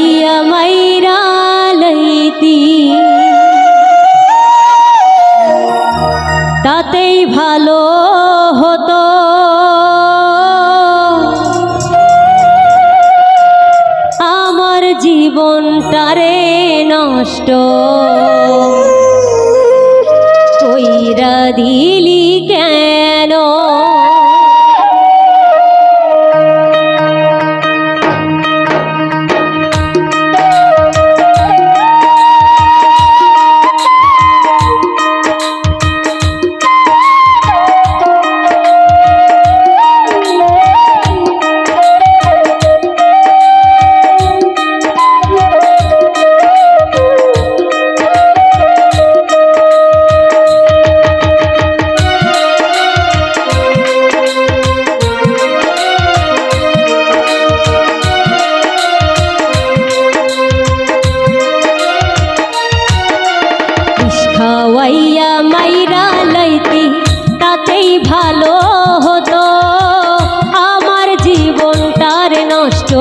হইয়া মাইরা লইতি তাতেই ভালো হতো। আমার জীবনটারে নষ্ট কইরা দিলি কেন? খাওয়াইয়া মাইরা লইতি তাতেই ভালো হতো। আমার জীবনটার নষ্ট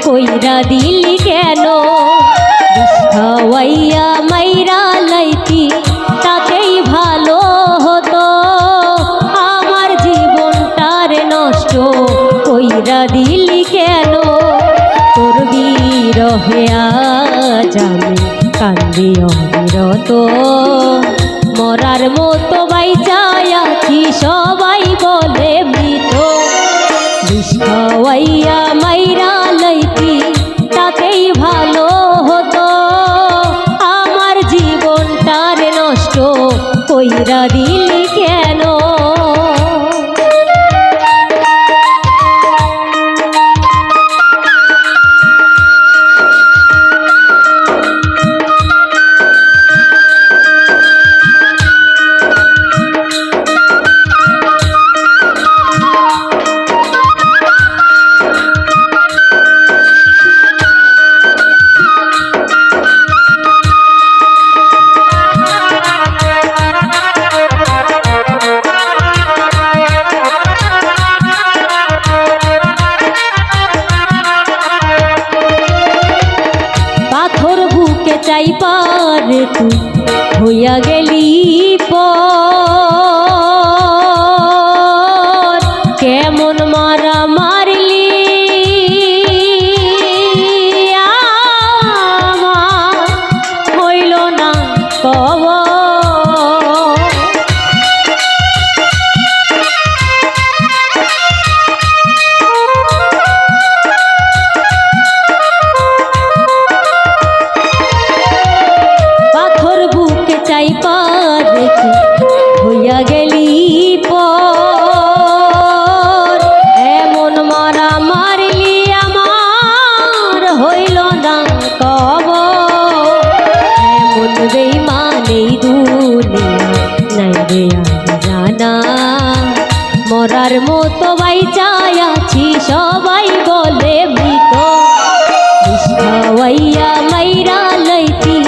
কইরা দিলি কেন? খাওয়াইয়া মাইরা লইতি তাতেই ভালো হতো। আমার জীবনটার নষ্ট কইরা দিলি কেন? তোর বিরহে আজ আমি কান্দি অবিরত, মরার মতো বাইচাই আছি সবাই বলে মৃত। বিষ খাওয়াইয়া মাইরা লইতি তাতেই ভালো হতো। আমার জীবনটার নষ্ট কইরা দিলি কেন? চাই পার তুই হইয়া গেলি পর, কেমন মারা মারলি আমার হইল না কবর। চাই পার হইয়া গেলি পর, এমন মারা মারলি আমার হইল না কবর। এমন বেঈমান এই দুনিয়া নাই রে আর জানা, মরার মতো বাইচাই আছি সবাই বলে মৃত। বিষ খাওয়াইয়া মাইরা লইতি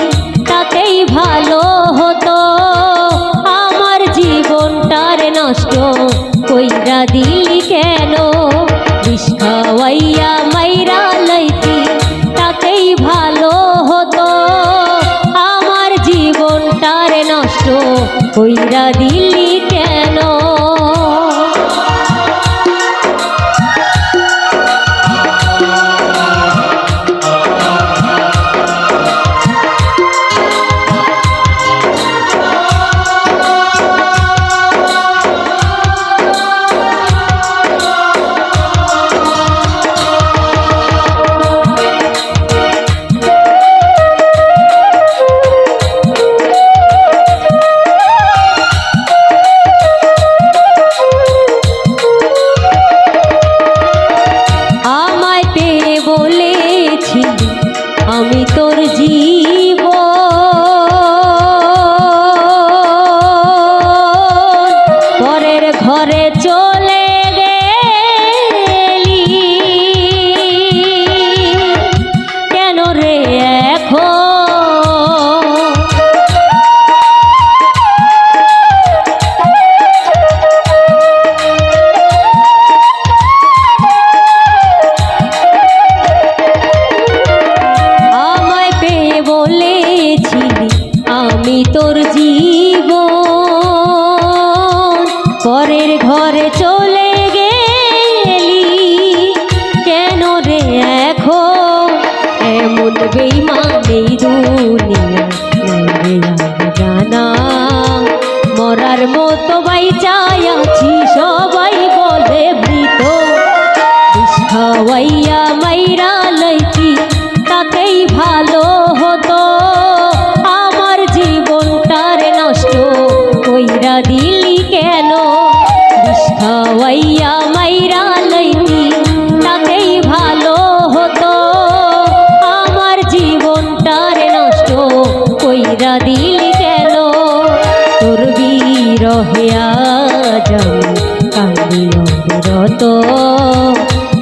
তাতেই ভালো হতো। আমার জীবনটার নষ্ট কইরা দিলি কেন? বিষ খাওয়াইয়া মাইরা লইতি তাতেই ভালো হতো। আমার জীবনটার নষ্ট কইরা দিলি কেন?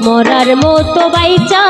মরার মতো বাইচা